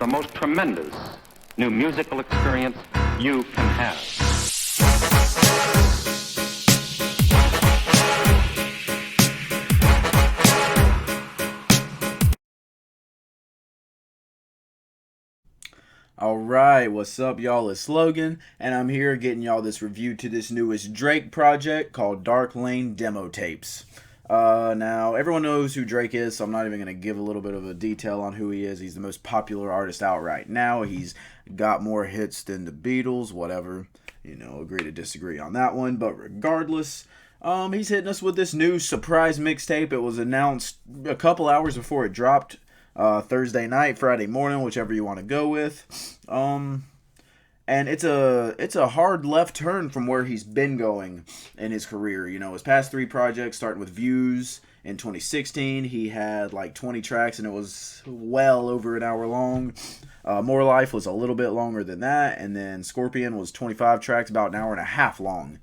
the most tremendous new musical experience you can have. Alright, what's up y'all, it's Logan, and I'm here getting y'all this review to this newest Drake project called Dark Lane Demo Tapes. Now, everyone knows who Drake is, so I'm not even going to give a little bit of a detail on who he is. He's the most popular artist out right now. He's got more hits than the Beatles, whatever. Agree to disagree on that one, but regardless, he's hitting us with this new surprise mixtape. It was announced a couple hours before it dropped. Thursday night, Friday morning, whichever you want to go with. And it's a hard left turn from where he's been going in his career. His past three projects, starting with Views in 2016, he had like 20 tracks and it was well over an hour long. More Life was a little bit longer than that, and then Scorpion was 25 tracks, about an hour and a half long.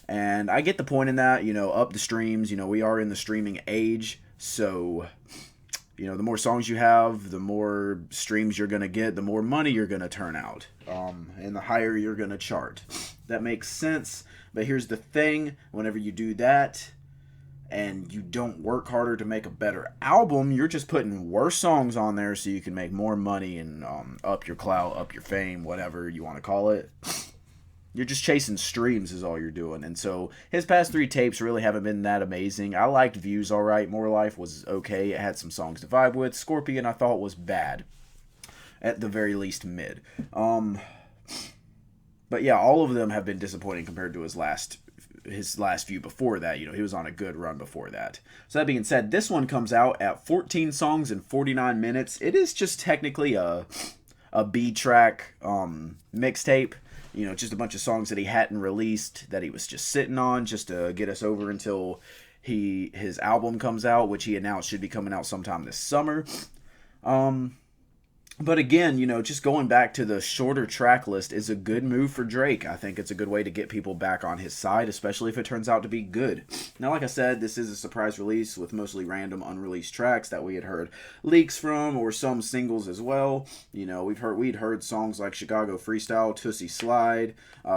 And I get the point in that, up the streams, we are in the streaming age, so the more songs you have, the more streams you're going to get, the more money you're going to turn out, and the higher you're going to chart. That makes sense, but here's the thing. Whenever you do that and you don't work harder to make a better album, you're just putting worse songs on there so you can make more money and up your clout, up your fame, whatever you want to call it. You're just chasing streams is all you're doing. And so his past three tapes really haven't been that amazing. I liked Views all right. More Life was okay. It had some songs to vibe with. Scorpion I thought was bad. At the very least mid. But yeah, all of them have been disappointing compared to his last few before that. He was on a good run before that. So that being said, this one comes out at 14 songs and 49 minutes. It is just technically a B-track mixtape. Just a bunch of songs that he hadn't released that he was just sitting on just to get us over until his album comes out, which he announced should be coming out sometime this summer. But again, just going back to the shorter track list is a good move for Drake. I think it's a good way to get people back on his side, especially if it turns out to be good. Now, like I said, this is a surprise release with mostly random unreleased tracks that we had heard leaks from, or some singles as well. We'd heard songs like Chicago Freestyle, Tootsie Slide.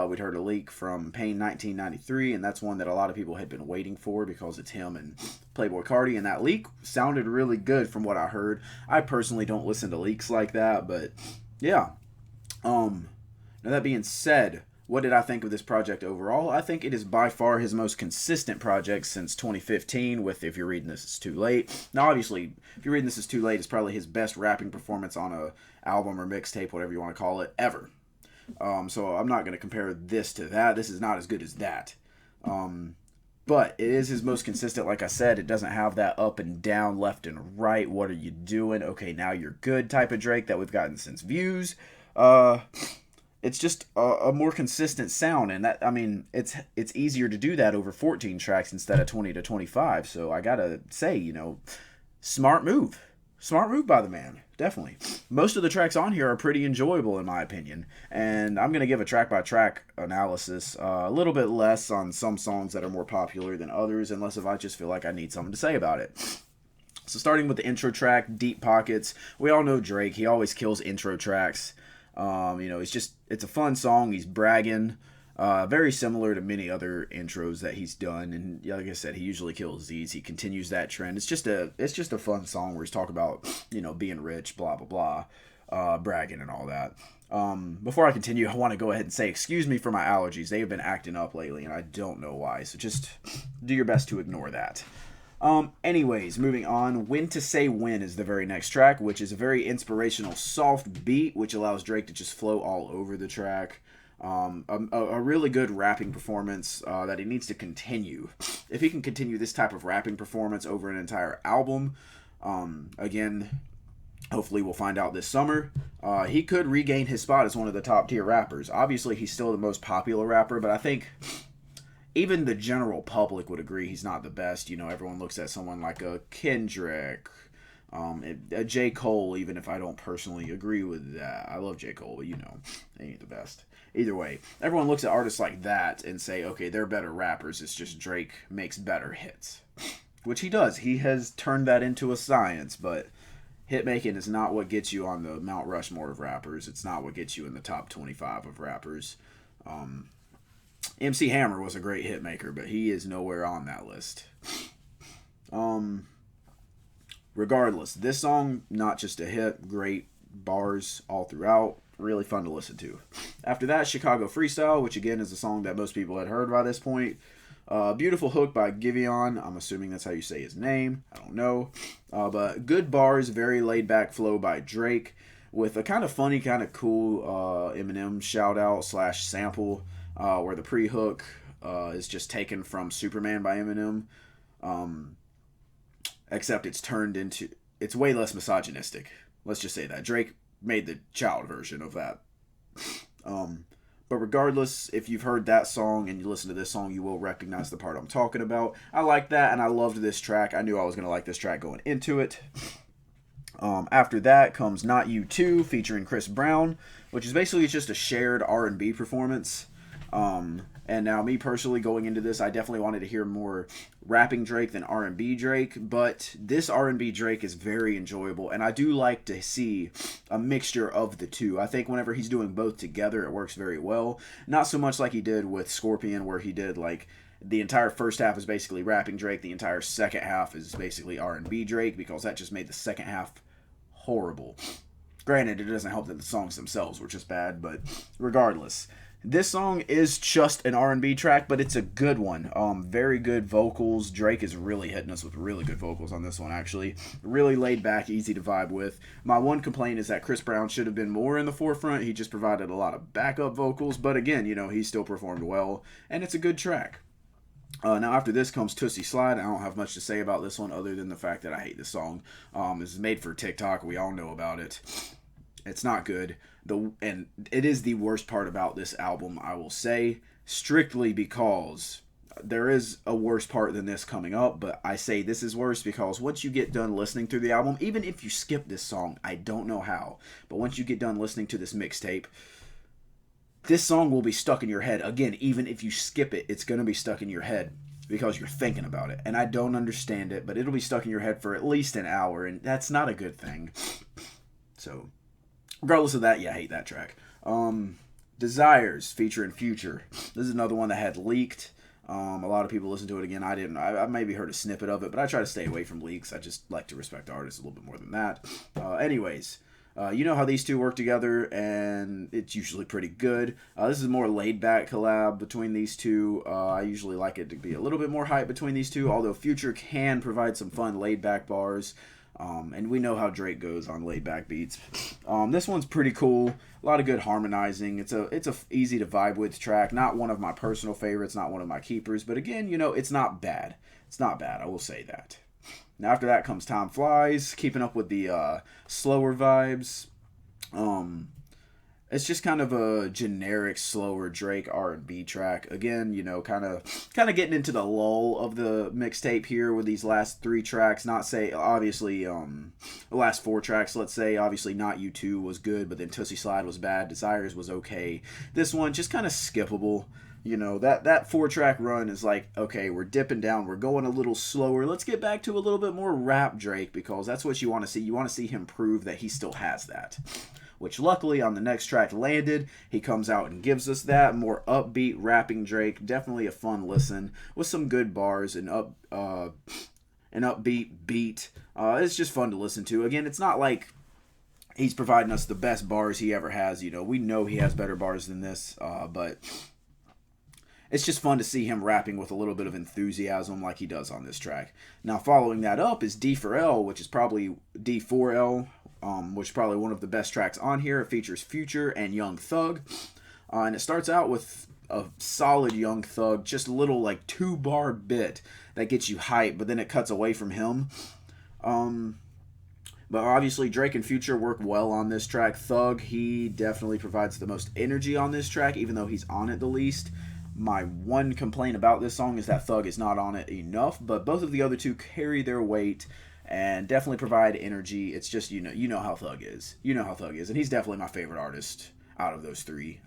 We'd heard a leak from Pain 1993, and that's one that a lot of people had been waiting for because it's him and Playboi Carti, and that leak sounded really good from what I heard. I personally don't listen to leaks like that, but yeah. Now that being said, what did I think of this project overall? I think it is by far his most consistent project since 2015 with If You're Reading This It's Too Late. Now obviously, If You're Reading This It's Too Late is probably his best rapping performance on a album or mixtape, whatever you want to call it, ever. So I'm not going to compare this to that. This is not as good as that. But it is his most consistent. Like I said, it doesn't have that up and down, left and right. What are you doing? Okay, now you're good type of Drake that we've gotten since Views. It's just a more consistent sound, and that, it's easier to do that over 14 tracks instead of 20 to 25. So I gotta say, smart move. Smart move by the man, definitely. Most of the tracks on here are pretty enjoyable in my opinion, and I'm going to give a track-by-track analysis, a little bit less on some songs that are more popular than others, unless if I just feel like I need something to say about it. So starting with the intro track, Deep Pockets. We all know Drake, he always kills intro tracks. It's a fun song, he's bragging. Very similar to many other intros that he's done, and like I said, he usually kills these. He continues that trend. It's just a fun song where he's talking about being rich, blah blah blah, bragging and all that. Before I continue, I want to go ahead and say excuse me for my allergies. They have been acting up lately, and I don't know why. So just do your best to ignore that. Anyways, moving on. When to Say When is the very next track, which is a very inspirational, soft beat, which allows Drake to just flow all over the track. A really good rapping performance that he needs to continue. If he can continue this type of rapping performance over an entire album, again, hopefully we'll find out this summer, he could regain his spot as one of the top tier rappers. Obviously, he's still the most popular rapper, but I think even the general public would agree he's not the best. Everyone looks at someone like a Kendrick, a J. Cole, even if I don't personally agree with that. I love J. Cole, but they ain't the best. Either way, everyone looks at artists like that and say, okay, they're better rappers. It's just Drake makes better hits. Which he does. He has turned that into a science, but hit making is not what gets you on the Mount Rushmore of rappers. It's not what gets you in the top 25 of rappers. MC Hammer was a great hit maker, but he is nowhere on that list. Regardless, this song, not just a hit, great bars all throughout, really fun to listen to. After that, Chicago Freestyle, which again is a song that most people had heard by this point. Beautiful hook by Giveon. I'm assuming that's how you say his name. I don't know. But good bars, very laid back flow by Drake, with a kind of funny, kind of cool Eminem shout out / sample, where the pre-hook is just taken from Superman by Eminem. Except it's way less misogynistic. Let's just say that. Drake made the child version of that. But regardless, if you've heard that song and you listen to this song, you will recognize the part I'm talking about. I like that, and I loved this track. I knew I was going to like this track going into it. After that comes Not You 2 featuring Chris Brown, which is basically just a shared R&B performance. And now me personally going into this, I definitely wanted to hear more rapping Drake than R&B Drake, but this R&B Drake is very enjoyable, and I do like to see a mixture of the two. I think whenever he's doing both together, it works very well. Not so much like he did with Scorpion, where he did like the entire first half is basically rapping Drake, the entire second half is basically R&B Drake, because that just made the second half horrible. Granted, it doesn't help that the songs themselves were just bad, but regardless. This song is just an R&B track, but it's a good one. Very good vocals. Drake is really hitting us with really good vocals on this one, actually. Really laid back, easy to vibe with. My one complaint is that Chris Brown should have been more in the forefront. He just provided a lot of backup vocals, but again, he still performed well, and it's a good track. Now after this comes Tootsie Slide. I don't have much to say about this one other than the fact that I hate this song. This is made for TikTok. We all know about it. It's not good. And it is the worst part about this album, I will say, strictly because there is a worse part than this coming up, but I say this is worse because once you get done listening through the album, even if you skip this song, I don't know how, but once you get done listening to this mixtape, this song will be stuck in your head. Again, even if you skip it, it's going to be stuck in your head because you're thinking about it. And I don't understand it, but it'll be stuck in your head for at least an hour, and that's not a good thing. So regardless of that, yeah, I hate that track. Desires featuring Future. This is another one that had leaked. A lot of people listened to it again. I didn't. I maybe heard a snippet of it, but I try to stay away from leaks. I just like to respect artists a little bit more than that. Anyways, you know how these two work together, and it's usually pretty good. This is a more laid-back collab between these two. I usually like it to be a little bit more hype between these two, although Future can provide some fun laid-back bars. And we know how Drake goes on laid-back beats. This one's pretty cool. A lot of good harmonizing. It's a easy to vibe with track. Not one of my personal favorites. Not one of my keepers. But again, it's not bad. It's not bad. I will say that. Now after that comes Time Flies, keeping up with the slower vibes. It's just kind of a generic, slower Drake R&B track. Again, kind of getting into the lull of the mixtape here with these last 3 tracks. Not say, obviously, the last 4 tracks, let's say. Obviously, Not You 2 was good, but then Tootsie Slide was bad. Desires was okay. This one, just kind of skippable. That 4-track run is like, okay, we're dipping down. We're going a little slower. Let's get back to a little bit more rap Drake, because that's what you want to see. You want to see him prove that he still has that. Which luckily on the next track landed. He comes out and gives us that more upbeat rapping Drake. Definitely a fun listen with some good bars and an upbeat beat. It's just fun to listen to. Again, it's not like he's providing us the best bars he ever has. We know he has better bars than this, but it's just fun to see him rapping with a little bit of enthusiasm like he does on this track. Now following that up is D4L, which is probably D4L. Which is probably one of the best tracks on here. It features Future and Young Thug. And it starts out with a solid Young Thug, just a little like 2-bar bit that gets you hyped, but then it cuts away from him. But obviously Drake and Future work well on this track. Thug, he definitely provides the most energy on this track, even though he's on it the least. My one complaint about this song is that Thug is not on it enough, but both of the other two carry their weight and definitely provide energy. It's just, you know how Thug is. You know how Thug is, and he's definitely my favorite artist out of those 3.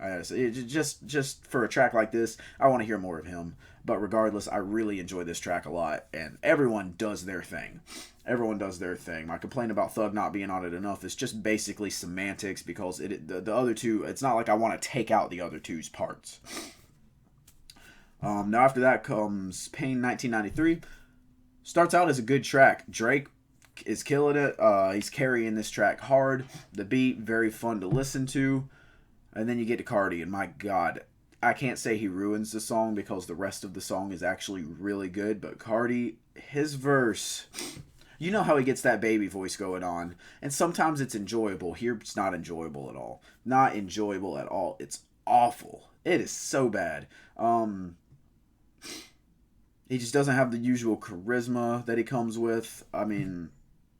Just for a track like this, I want to hear more of him. But regardless, I really enjoy this track a lot, and everyone does their thing. everyone does their thing. My complaint about Thug not being on it enough is just basically semantics, because the other two, it's not like I want to take out the other two's parts. Now after that comes Pain 1993. Starts out as a good track. Drake is killing it. He's carrying this track hard. The beat, very fun to listen to. And then you get to Cardi, and my God, I can't say he ruins the song because the rest of the song is actually really good. But Cardi, his verse, you know how he gets that baby voice going on. And sometimes it's enjoyable. Here it's not enjoyable at all. Not enjoyable at all. It's awful. It is so bad. He just doesn't have the usual charisma that he comes with. I mean,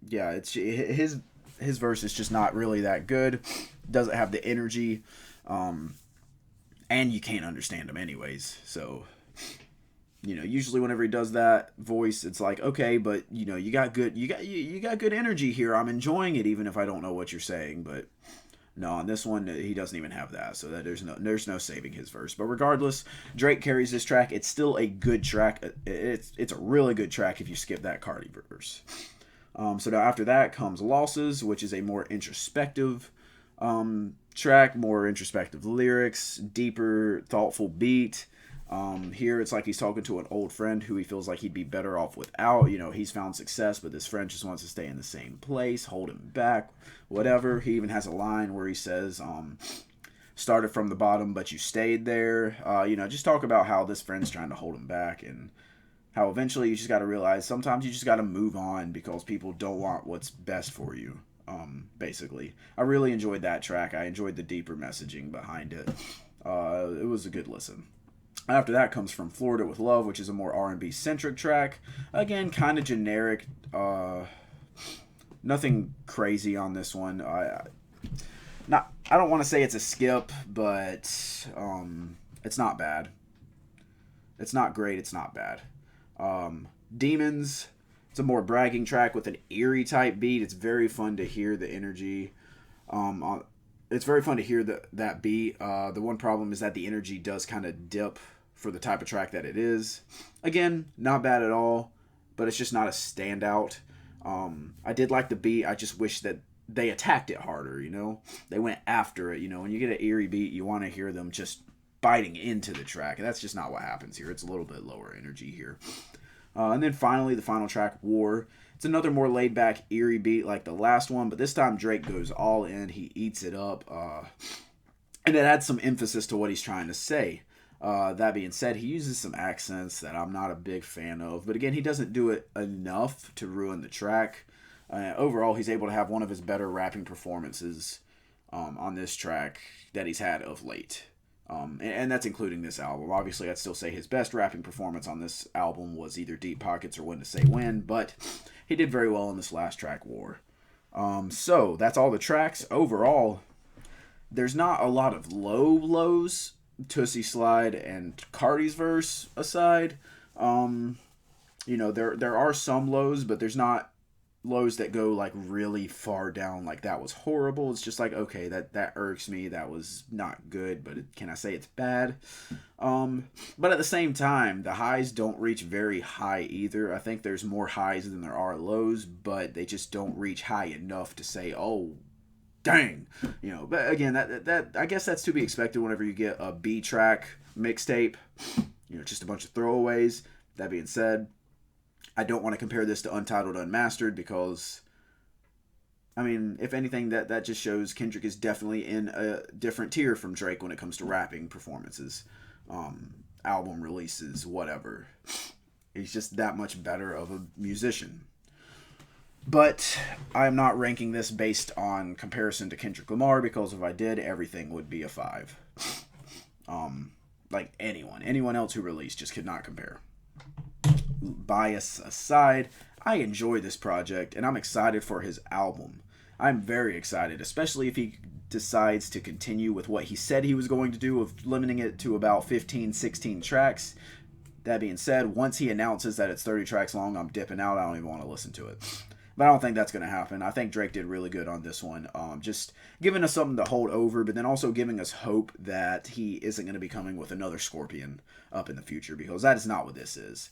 yeah, it's his verse is just not really that good. Doesn't have the energy, and you can't understand him anyways. So, usually whenever he does that voice, it's like, okay, but you got good energy here. I'm enjoying it even if I don't know what you're saying. But no, on this one he doesn't even have that, so that there's no saving his verse. But regardless, Drake carries this track. It's still a good track. It's a really good track if you skip that Cardi verse. So now after that comes Losses, which is a more introspective track, more introspective lyrics, deeper, thoughtful beat. Here it's like he's talking to an old friend who he feels like he'd be better off without. He's found success, but this friend just wants to stay in the same place, hold him back, whatever. He even has a line where he says, started from the bottom, but you stayed there. Just talk about how this friend's trying to hold him back, and how eventually you just got to realize sometimes you just got to move on because people don't want what's best for you. Basically, I really enjoyed that track. I enjoyed the deeper messaging behind it. It was a good listen. After that comes From Florida with Love, which is a more R&B centric track. Again, kind of generic. Nothing crazy on this one. I don't want to say it's a skip, but it's not bad. It's not great. It's not bad. Demons. It's a more bragging track with an eerie type beat. It's very fun to hear the energy. It's very fun to hear that beat. The one problem is that the energy does kind of dip for the type of track that it is. Again, not bad at all, but it's just not a standout. I did like the beat. I just wish that they attacked it harder, They went after it, When you get an eerie beat, you want to hear them just biting into the track, and that's just not what happens here. It's a little bit lower energy here. And then finally, the final track, War. It's another more laid-back, eerie beat like the last one, but this time Drake goes all in. He eats it up, and it adds some emphasis to what he's trying to say. That being said, he uses some accents that I'm not a big fan of, but again, he doesn't do it enough to ruin the track. Overall, he's able to have one of his better rapping performances on this track that he's had of late. And that's including this album. Obviously, I'd still say his best rapping performance on this album was either Deep Pockets or When to Say When, but he did very well in this last track, War. So, that's all the tracks. Overall, there's not a lot of lows, Tootsie Slide and Cardi's verse aside. There are some lows, but there's not lows that go like really far down, like that was horrible. It's just like, okay, that irks me, that was not good, but can I say it's bad? But at the same time, the highs don't reach very high either. I think there's more highs than there are lows, but they just don't reach high enough to say, oh dang, but again, that I guess that's to be expected whenever you get a B track mixtape, just a bunch of throwaways. That being said, I don't want to compare this to Untitled Unmastered because, I mean, if anything, that just shows Kendrick is definitely in a different tier from Drake when it comes to rapping performances, album releases, whatever. He's just that much better of a musician. But I'm not ranking this based on comparison to Kendrick Lamar, because if I did, everything would be a 5. Like anyone else who released just could not compare. Bias aside, I enjoy this project and I'm excited for his album. I'm very excited, especially if he decides to continue with what he said he was going to do of limiting it to about 15, 16 tracks. That being said, once he announces that it's 30 tracks long, I'm dipping out. I don't even want to listen to it. But I don't think that's going to happen. I think Drake did really good on this one. Just giving us something to hold over, but then also giving us hope that he isn't going to be coming with another Scorpion up in the future, because that is not what this is.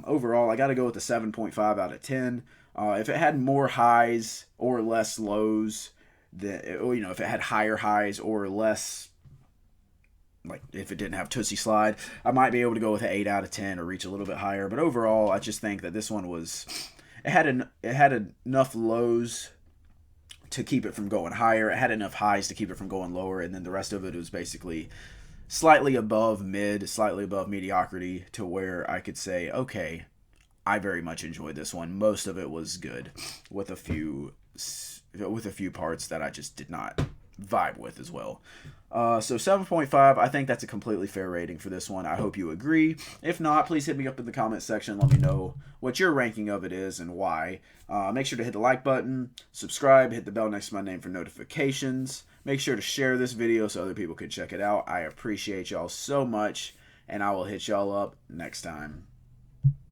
Overall, I got to go with a 7.5 out of 10. If it had more highs or less lows, or, if it had higher highs or less, like if it didn't have Tootsie Slide, I might be able to go with an 8 out of 10 or reach a little bit higher. But overall, I just think that this one it had enough lows to keep it from going higher. It had enough highs to keep it from going lower, and then the rest of it was basically slightly above mid, slightly above mediocrity, to where I could say, okay, I very much enjoyed this one. Most of it was good, with a few parts that I just did not vibe with as well. So 7.5, I think that's a completely fair rating for this one. I hope you agree. If not, please hit me up in the comment section. Let me know what your ranking of it is and why. Make sure to hit the like button, subscribe, hit the bell next to my name for notifications. Make sure to share this video so other people can check it out. I appreciate y'all so much, and I will hit y'all up next time.